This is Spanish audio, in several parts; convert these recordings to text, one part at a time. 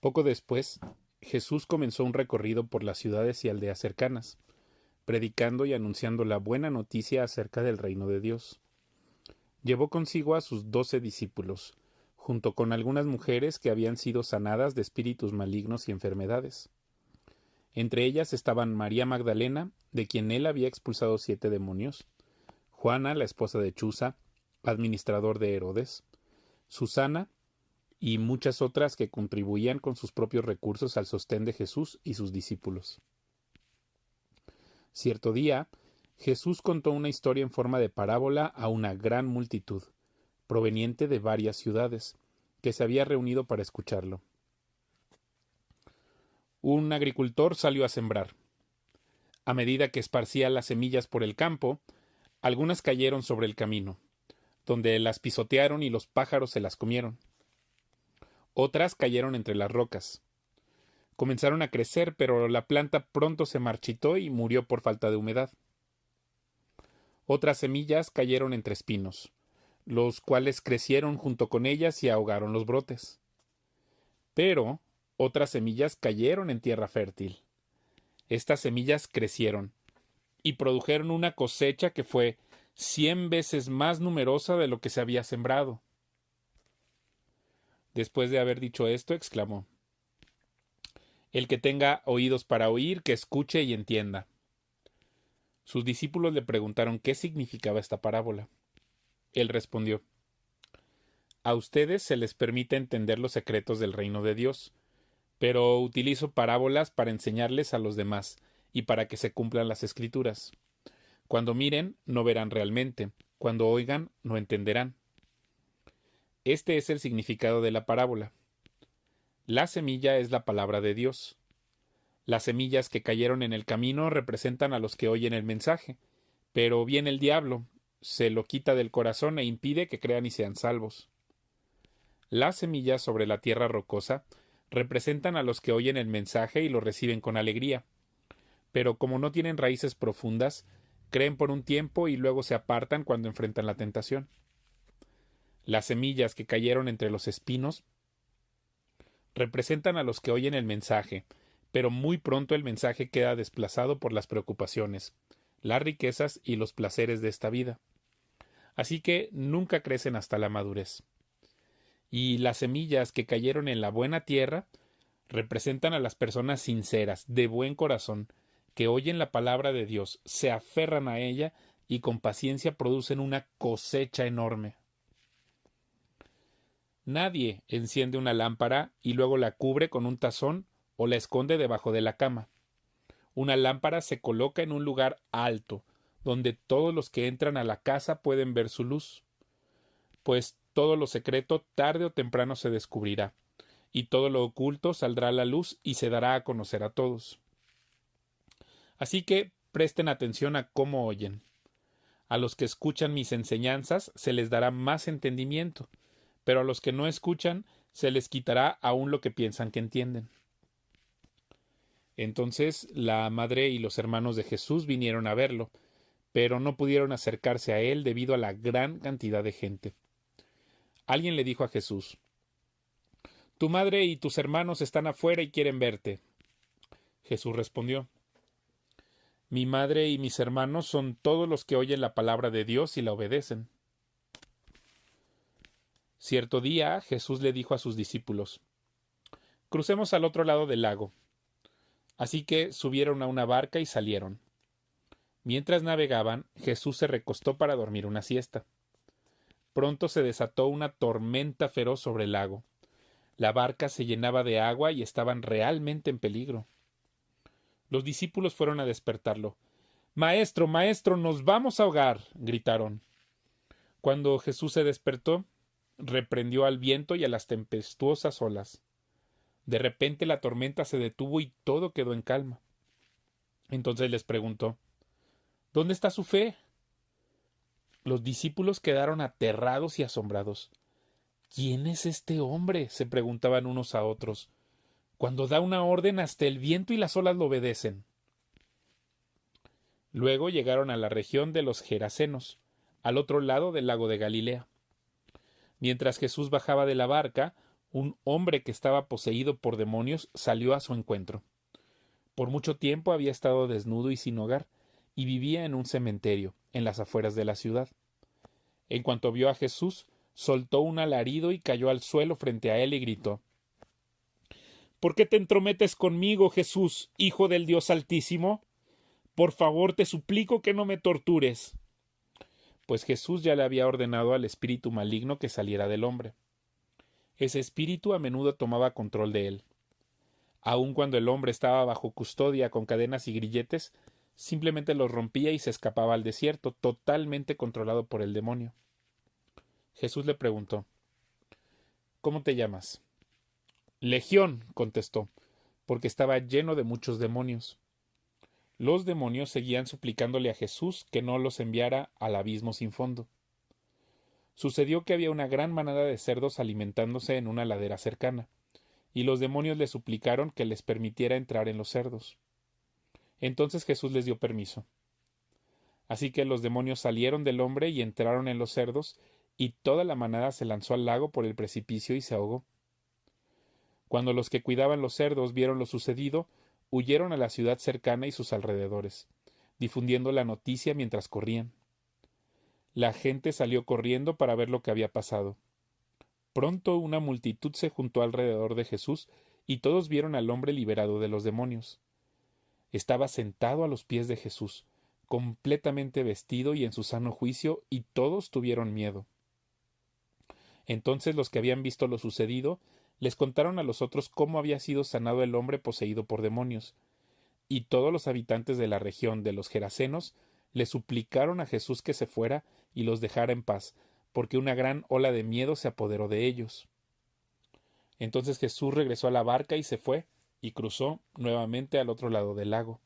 Poco después, Jesús comenzó un recorrido por las ciudades y aldeas cercanas, predicando y anunciando la buena noticia acerca del reino de Dios. Llevó consigo a sus 12 discípulos, junto con algunas mujeres que habían sido sanadas de espíritus malignos y enfermedades. Entre ellas estaban María Magdalena, de quien él había expulsado 7 demonios, Juana, la esposa de Chuza, administrador de Herodes, Susana, y muchas otras que contribuían con sus propios recursos al sostén de Jesús y sus discípulos. Cierto día, Jesús contó una historia en forma de parábola a una gran multitud, proveniente de varias ciudades, que se había reunido para escucharlo. Un agricultor salió a sembrar. A medida que esparcía las semillas por el campo, algunas cayeron sobre el camino, donde las pisotearon y los pájaros se las comieron. Otras cayeron entre las rocas. Comenzaron a crecer, pero la planta pronto se marchitó y murió por falta de humedad. Otras semillas cayeron entre espinos, los cuales crecieron junto con ellas y ahogaron los brotes. Pero otras semillas cayeron en tierra fértil. Estas semillas crecieron y produjeron una cosecha que fue 100 veces más numerosa de lo que se había sembrado. Después de haber dicho esto, exclamó: El que tenga oídos para oír, que escuche y entienda. Sus discípulos le preguntaron qué significaba esta parábola. Él respondió: A ustedes se les permite entender los secretos del reino de Dios, pero utilizo parábolas para enseñarles a los demás y para que se cumplan las escrituras. Cuando miren, no verán realmente; cuando oigan, no entenderán. Este es el significado de la parábola. La semilla es la palabra de Dios. Las semillas que cayeron en el camino representan a los que oyen el mensaje, pero viene el diablo, se lo quita del corazón e impide que crean y sean salvos. Las semillas sobre la tierra rocosa representan a los que oyen el mensaje y lo reciben con alegría, pero como no tienen raíces profundas, creen por un tiempo y luego se apartan cuando enfrentan la tentación. Las semillas que cayeron entre los espinos representan a los que oyen el mensaje, pero muy pronto el mensaje queda desplazado por las preocupaciones, las riquezas y los placeres de esta vida. Así que nunca crecen hasta la madurez. Y las semillas que cayeron en la buena tierra representan a las personas sinceras, de buen corazón, que oyen la palabra de Dios, se aferran a ella y con paciencia producen una cosecha enorme. Nadie enciende una lámpara y luego la cubre con un tazón o la esconde debajo de la cama. Una lámpara se coloca en un lugar alto, donde todos los que entran a la casa pueden ver su luz, pues todo lo secreto tarde o temprano se descubrirá, y todo lo oculto saldrá a la luz y se dará a conocer a todos. Así que presten atención a cómo oyen. A los que escuchan mis enseñanzas se les dará más entendimiento, pero a los que no escuchan se les quitará aún lo que piensan que entienden. Entonces la madre y los hermanos de Jesús vinieron a verlo, pero no pudieron acercarse a él debido a la gran cantidad de gente. Alguien le dijo a Jesús: Tu madre y tus hermanos están afuera y quieren verte. Jesús respondió: Mi madre y mis hermanos son todos los que oyen la palabra de Dios y la obedecen. Cierto día Jesús le dijo a sus discípulos: Crucemos al otro lado del lago. Así que subieron a una barca y salieron. Mientras navegaban, Jesús se recostó para dormir una siesta. Pronto se desató una tormenta feroz sobre el lago. La barca se llenaba de agua y estaban realmente en peligro. Los discípulos fueron a despertarlo. Maestro, maestro, nos vamos a ahogar, gritaron. Cuando Jesús se despertó, reprendió al viento y a las tempestuosas olas. De repente la tormenta se detuvo y todo quedó en calma. Entonces les preguntó: ¿Dónde está su fe? Los discípulos quedaron aterrados y asombrados. ¿Quién es este hombre?, se preguntaban unos a otros. Cuando da una orden, hasta el viento y las olas lo obedecen. Luego llegaron a la región de los Gerasenos, al otro lado del lago de Galilea. Mientras Jesús bajaba de la barca, Un hombre que estaba poseído por demonios salió a su encuentro. Por mucho tiempo había estado desnudo y sin hogar, y vivía en un cementerio, en las afueras de la ciudad. En cuanto vio a Jesús, soltó un alarido y cayó al suelo frente a él y gritó: ¿Por qué te entrometes conmigo, Jesús, Hijo del Dios Altísimo? Por favor, te suplico que no me tortures. Pues Jesús ya le había ordenado al espíritu maligno que saliera del hombre. Ese espíritu a menudo tomaba control de él. Aun cuando el hombre estaba bajo custodia con cadenas y grilletes, simplemente los rompía y se escapaba al desierto, totalmente controlado por el demonio. Jesús le preguntó: ¿Cómo te llamas? Legión, contestó, porque estaba lleno de muchos demonios. Los demonios seguían suplicándole a Jesús que no los enviara al abismo sin fondo. Sucedió que había una gran manada de cerdos alimentándose en una ladera cercana, y los demonios le suplicaron que les permitiera entrar en los cerdos. Entonces Jesús les dio permiso. Así que los demonios salieron del hombre y entraron en los cerdos, y toda la manada se lanzó al lago por el precipicio y se ahogó. Cuando los que cuidaban los cerdos vieron lo sucedido, huyeron a la ciudad cercana y sus alrededores, difundiendo la noticia mientras corrían. La gente salió corriendo para ver lo que había pasado. Pronto una multitud se juntó alrededor de Jesús y todos vieron al hombre liberado de los demonios. Estaba sentado a los pies de Jesús, completamente vestido y en su sano juicio, y todos tuvieron miedo. Entonces los que habían visto lo sucedido les contaron a los otros cómo había sido sanado el hombre poseído por demonios, y todos los habitantes de la región de los Gerasenos le suplicaron a Jesús que se fuera y los dejara en paz, porque una gran ola de miedo se apoderó de ellos. Entonces Jesús regresó a la barca y se fue, y cruzó nuevamente al otro lado del lago.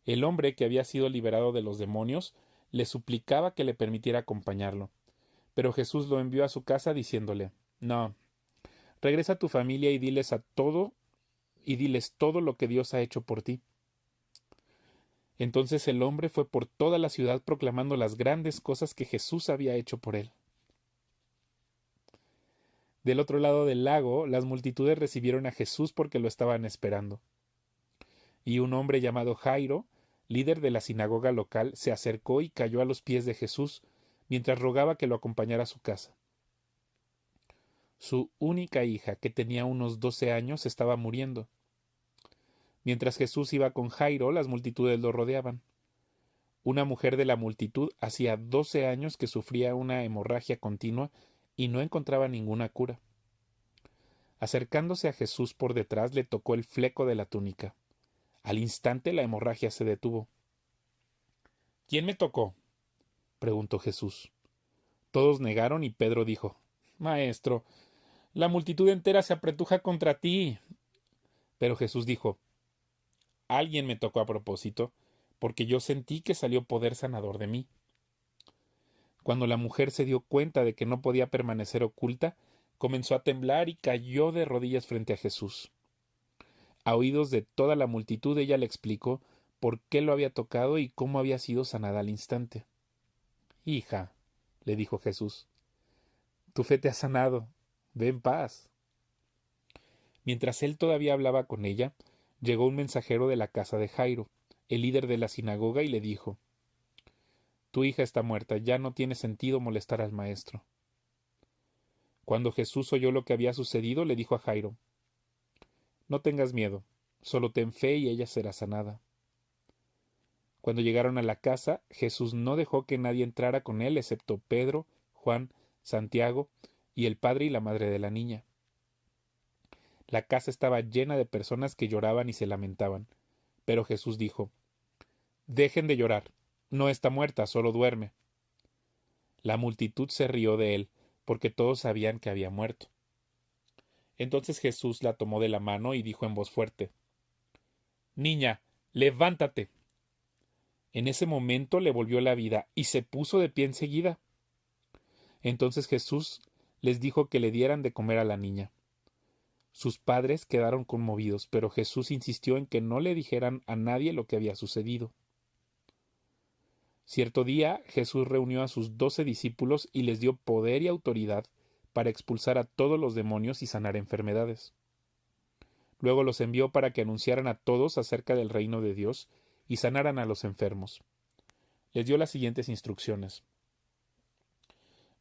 El hombre que había sido liberado de los demonios le suplicaba que le permitiera acompañarlo, pero Jesús lo envió a su casa diciéndole: No, regresa a tu familia y diles todo lo que Dios ha hecho por ti. Entonces el hombre fue por toda la ciudad proclamando las grandes cosas que Jesús había hecho por él. Del otro lado del lago, las multitudes recibieron a Jesús porque lo estaban esperando. Y un hombre llamado Jairo, líder de la sinagoga local, se acercó y cayó a los pies de Jesús, mientras rogaba que lo acompañara a su casa. Su única hija, que tenía unos 12 años, estaba muriendo. Mientras Jesús iba con Jairo, las multitudes lo rodeaban. Una mujer de la multitud hacía 12 años que sufría una hemorragia continua y no encontraba ninguna cura. Acercándose a Jesús por detrás, le tocó el fleco de la túnica. Al instante la hemorragia se detuvo. ¿Quién me tocó?, preguntó Jesús. Todos negaron y Pedro dijo: Maestro, la multitud entera se apretuja contra ti. Pero Jesús dijo: Alguien me tocó a propósito, porque yo sentí que salió poder sanador de mí. Cuando la mujer se dio cuenta de que no podía permanecer oculta, comenzó a temblar y cayó de rodillas frente a Jesús. A oídos de toda la multitud ella le explicó por qué lo había tocado y cómo había sido sanada al instante. Hija, le dijo Jesús, tu fe te ha sanado, ve en paz. Mientras él todavía hablaba con ella, llegó un mensajero de la casa de Jairo, el líder de la sinagoga, y le dijo: Tu hija está muerta, ya no tiene sentido molestar al maestro. Cuando Jesús oyó lo que había sucedido, le dijo a Jairo: No tengas miedo, solo ten fe y ella será sanada. Cuando llegaron a la casa, Jesús no dejó que nadie entrara con él excepto Pedro, Juan, Santiago y el padre y la madre de la niña. La casa estaba llena de personas que lloraban y se lamentaban, pero Jesús dijo: Dejen de llorar, no está muerta, solo duerme. La multitud se rió de él, porque todos sabían que había muerto. Entonces Jesús la tomó de la mano y dijo en voz fuerte: Niña, levántate. En ese momento le volvió la vida y se puso de pie enseguida. Entonces Jesús les dijo que le dieran de comer a la niña. Sus padres quedaron conmovidos, pero Jesús insistió en que no le dijeran a nadie lo que había sucedido. Cierto día Jesús reunió a sus 12 discípulos y les dio poder y autoridad para expulsar a todos los demonios y sanar enfermedades. Luego los envió para que anunciaran a todos acerca del reino de Dios y sanaran a los enfermos. Les dio las siguientes instrucciones: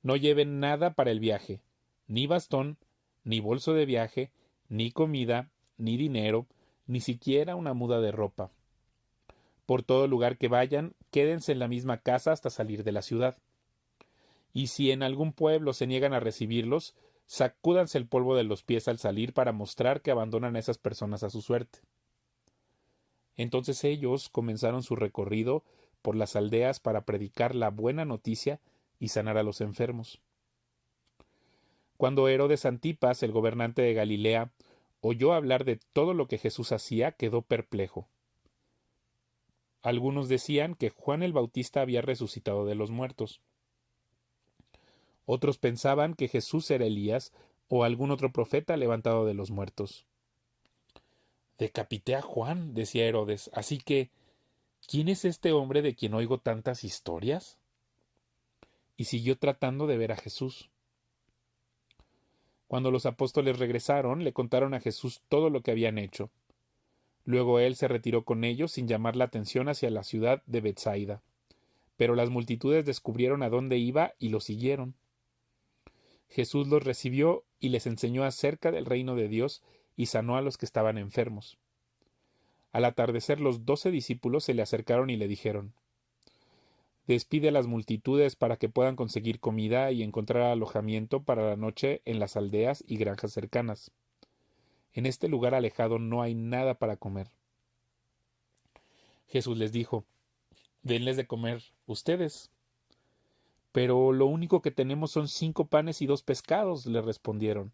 no lleven nada para el viaje, ni bastón, ni bolso de viaje, ni comida, ni dinero, ni siquiera una muda de ropa. Por todo lugar que vayan, quédense en la misma casa hasta salir de la ciudad. Y si en algún pueblo se niegan a recibirlos, sacúdanse el polvo de los pies al salir para mostrar que abandonan a esas personas a su suerte. Entonces ellos comenzaron su recorrido por las aldeas para predicar la buena noticia y sanar a los enfermos. Cuando Herodes Antipas, el gobernante de Galilea, oyó hablar de todo lo que Jesús hacía, quedó perplejo. Algunos decían que Juan el Bautista había resucitado de los muertos. Otros pensaban que Jesús era Elías o algún otro profeta levantado de los muertos. Decapité a Juan, decía Herodes, así que, ¿quién es este hombre de quien oigo tantas historias? Y siguió tratando de ver a Jesús. Cuando los apóstoles regresaron, le contaron a Jesús todo lo que habían hecho. Luego él se retiró con ellos sin llamar la atención hacia la ciudad de Betsaida. Pero las multitudes descubrieron a dónde iba y lo siguieron. Jesús los recibió y les enseñó acerca del reino de Dios y sanó a los que estaban enfermos. Al atardecer, los 12 discípulos se le acercaron y le dijeron: despide a las multitudes para que puedan conseguir comida y encontrar alojamiento para la noche en las aldeas y granjas cercanas. En este lugar alejado no hay nada para comer. Jesús les dijo: denles de comer ustedes. Pero lo único que tenemos son 5 panes y 2 pescados, le respondieron.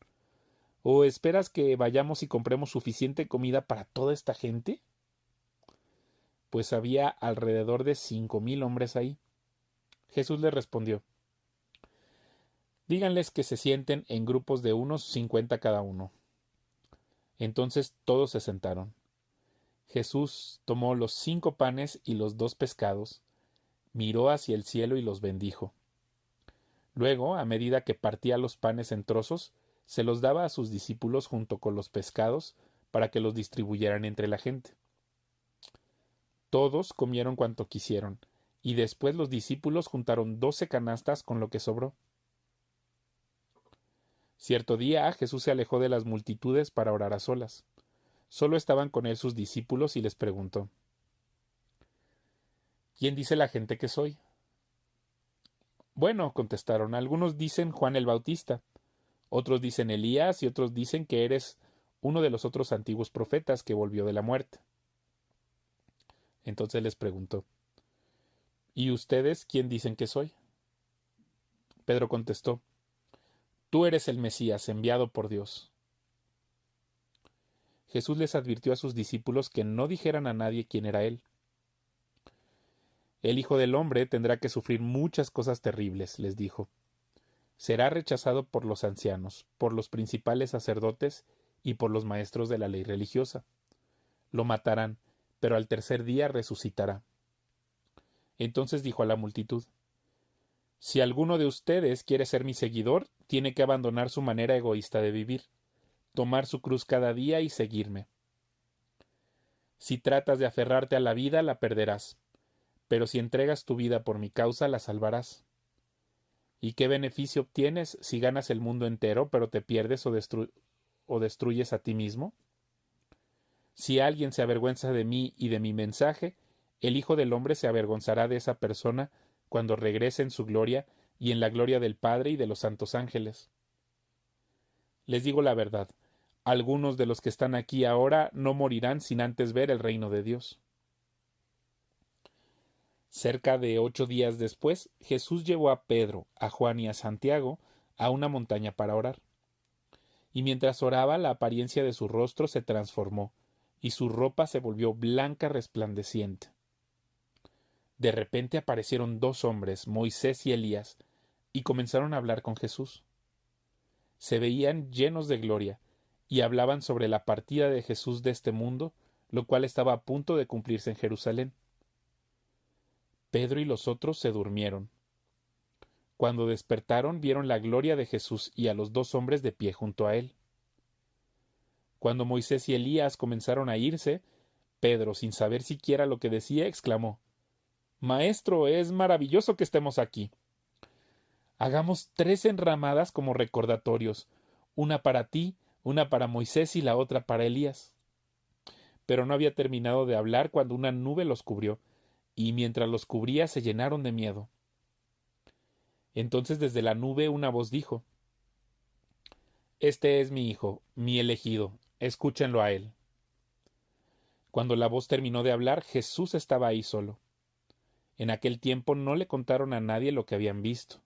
¿O esperas que vayamos y compremos suficiente comida para toda esta gente? Pues había alrededor de 5,000 hombres ahí. Jesús les respondió: díganles que se sienten en grupos de unos 50 cada uno. Entonces todos se sentaron. Jesús tomó los 5 panes y los 2 pescados, miró hacia el cielo y los bendijo. Luego, a medida que partía los panes en trozos, se los daba a sus discípulos junto con los pescados para que los distribuyeran entre la gente. Todos comieron cuanto quisieron, y después los discípulos juntaron 12 canastas con lo que sobró. Cierto día Jesús se alejó de las multitudes para orar a solas. Solo estaban con él sus discípulos y les preguntó: ¿quién dice la gente que soy? Bueno, contestaron, algunos dicen Juan el Bautista, otros dicen Elías y otros dicen que eres uno de los otros antiguos profetas que volvió de la muerte. Entonces les preguntó: ¿y ustedes quién dicen que soy? Pedro contestó: tú eres el Mesías enviado por Dios. Jesús les advirtió a sus discípulos que no dijeran a nadie quién era él. El Hijo del Hombre tendrá que sufrir muchas cosas terribles, les dijo. Será rechazado por los ancianos, por los principales sacerdotes y por los maestros de la ley religiosa. Lo matarán, pero al tercer día resucitará. Entonces dijo a la multitud: si alguno de ustedes quiere ser mi seguidor, tiene que abandonar su manera egoísta de vivir, tomar su cruz cada día y seguirme. Si tratas de aferrarte a la vida, la perderás, pero si entregas tu vida por mi causa, la salvarás. ¿Y qué beneficio obtienes si ganas el mundo entero, pero te pierdes o destruyes a ti mismo? Si alguien se avergüenza de mí y de mi mensaje, el Hijo del Hombre se avergonzará de esa persona cuando regrese en su gloria y en la gloria del Padre y de los santos ángeles. Les digo la verdad, algunos de los que están aquí ahora no morirán sin antes ver el reino de Dios. Cerca de 8 días después, Jesús llevó a Pedro, a Juan y a Santiago a una montaña para orar. Y mientras oraba, la apariencia de su rostro se transformó, y su ropa se volvió blanca resplandeciente. De repente aparecieron 2 hombres, Moisés y Elías, y comenzaron a hablar con Jesús. Se veían llenos de gloria, y hablaban sobre la partida de Jesús de este mundo, lo cual estaba a punto de cumplirse en Jerusalén. Pedro y los otros se durmieron. Cuando despertaron, vieron la gloria de Jesús y a los dos hombres de pie junto a él. Cuando Moisés y Elías comenzaron a irse, Pedro, sin saber siquiera lo que decía, exclamó: Maestro, es maravilloso que estemos aquí. Hagamos 3 enramadas como recordatorios, una para ti, una para Moisés y la otra para Elías. Pero no había terminado de hablar cuando una nube los cubrió, y mientras los cubría se llenaron de miedo. Entonces desde la nube una voz dijo: Este es mi hijo, mi elegido, escúchenlo a él. Cuando la voz terminó de hablar, Jesús estaba ahí solo. En aquel tiempo no le contaron a nadie lo que habían visto.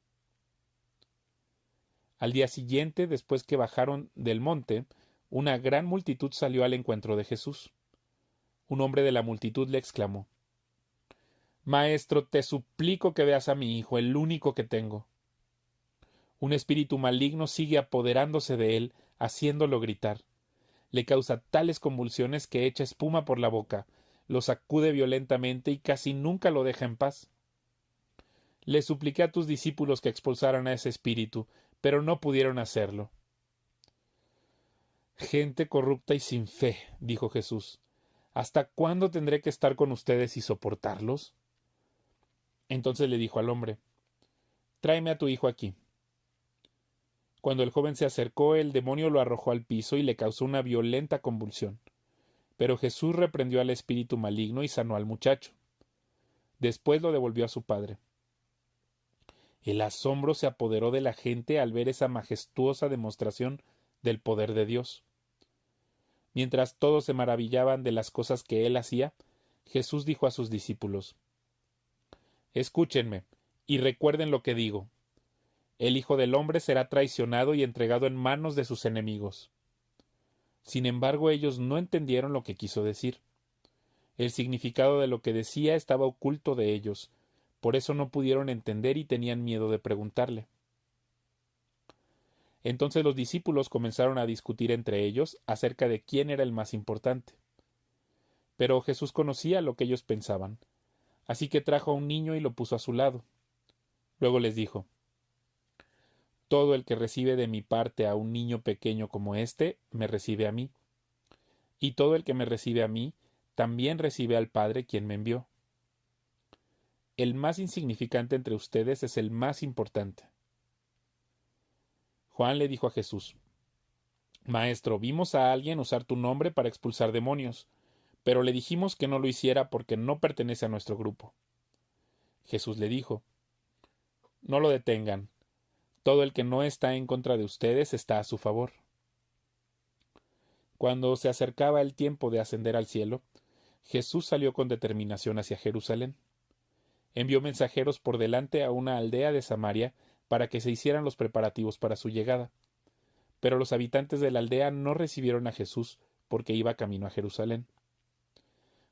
Al día siguiente, después que bajaron del monte, una gran multitud salió al encuentro de Jesús. Un hombre de la multitud le exclamó: Maestro, te suplico que veas a mi hijo, el único que tengo. Un espíritu maligno sigue apoderándose de él, haciéndolo gritar. Le causa tales convulsiones que echa espuma por la boca, lo sacude violentamente y casi nunca lo deja en paz. Le supliqué a tus discípulos que expulsaran a ese espíritu, pero no pudieron hacerlo. Gente corrupta y sin fe, dijo Jesús, ¿hasta cuándo tendré que estar con ustedes y soportarlos? Entonces le dijo al hombre: Tráeme a tu hijo aquí. Cuando el joven se acercó, el demonio lo arrojó al piso y le causó una violenta convulsión. Pero Jesús reprendió al espíritu maligno y sanó al muchacho. Después lo devolvió a su padre. El asombro se apoderó de la gente al ver esa majestuosa demostración del poder de Dios. Mientras todos se maravillaban de las cosas que él hacía, Jesús dijo a sus discípulos: Escúchenme y recuerden lo que digo. El Hijo del Hombre será traicionado y entregado en manos de sus enemigos. Sin embargo, ellos no entendieron lo que quiso decir. El significado de lo que decía estaba oculto de ellos, por eso no pudieron entender y tenían miedo de preguntarle. Entonces los discípulos comenzaron a discutir entre ellos acerca de quién era el más importante. Pero Jesús conocía lo que ellos pensaban, así que trajo a un niño y lo puso a su lado. Luego les dijo: Todo el que recibe de mi parte a un niño pequeño como este, me recibe a mí. Y todo el que me recibe a mí, también recibe al Padre quien me envió. El más insignificante entre ustedes es el más importante. Juan le dijo a Jesús: Maestro, vimos a alguien usar tu nombre para expulsar demonios, pero le dijimos que no lo hiciera porque no pertenece a nuestro grupo. Jesús le dijo: No lo detengan. Todo el que no está en contra de ustedes está a su favor. Cuando se acercaba el tiempo de ascender al cielo, Jesús salió con determinación hacia Jerusalén. Envió mensajeros por delante a una aldea de Samaria para que se hicieran los preparativos para su llegada. Pero los habitantes de la aldea no recibieron a Jesús porque iba camino a Jerusalén.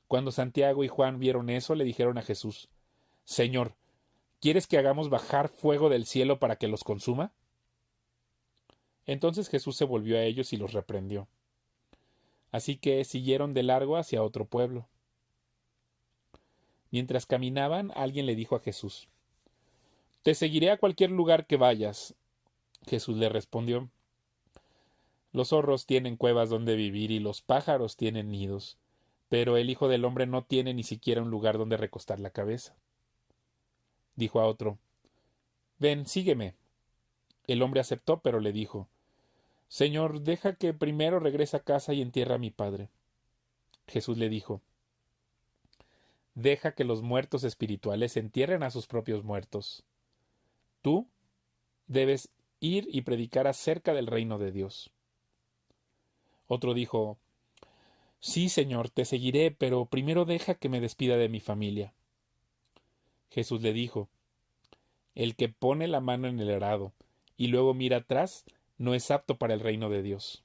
Cuando Santiago y Juan vieron eso, le dijeron a Jesús: Señor, ¿quieres que hagamos bajar fuego del cielo para que los consuma? Entonces Jesús se volvió a ellos y los reprendió. Así que siguieron de largo hacia otro pueblo. Mientras caminaban, alguien le dijo a Jesús: Te seguiré a cualquier lugar que vayas. Jesús le respondió: Los zorros tienen cuevas donde vivir y los pájaros tienen nidos, pero el Hijo del Hombre no tiene ni siquiera un lugar donde recostar la cabeza. Dijo a otro: Ven, sígueme. El hombre aceptó, pero le dijo: Señor, deja que primero regrese a casa y entierre a mi padre. Jesús le dijo: Deja que los muertos espirituales entierren a sus propios muertos. Tú debes ir y predicar acerca del reino de Dios. Otro dijo: Sí, Señor, te seguiré, pero primero deja que me despida de mi familia. Jesús le dijo: El que pone la mano en el arado y luego mira atrás no es apto para el reino de Dios.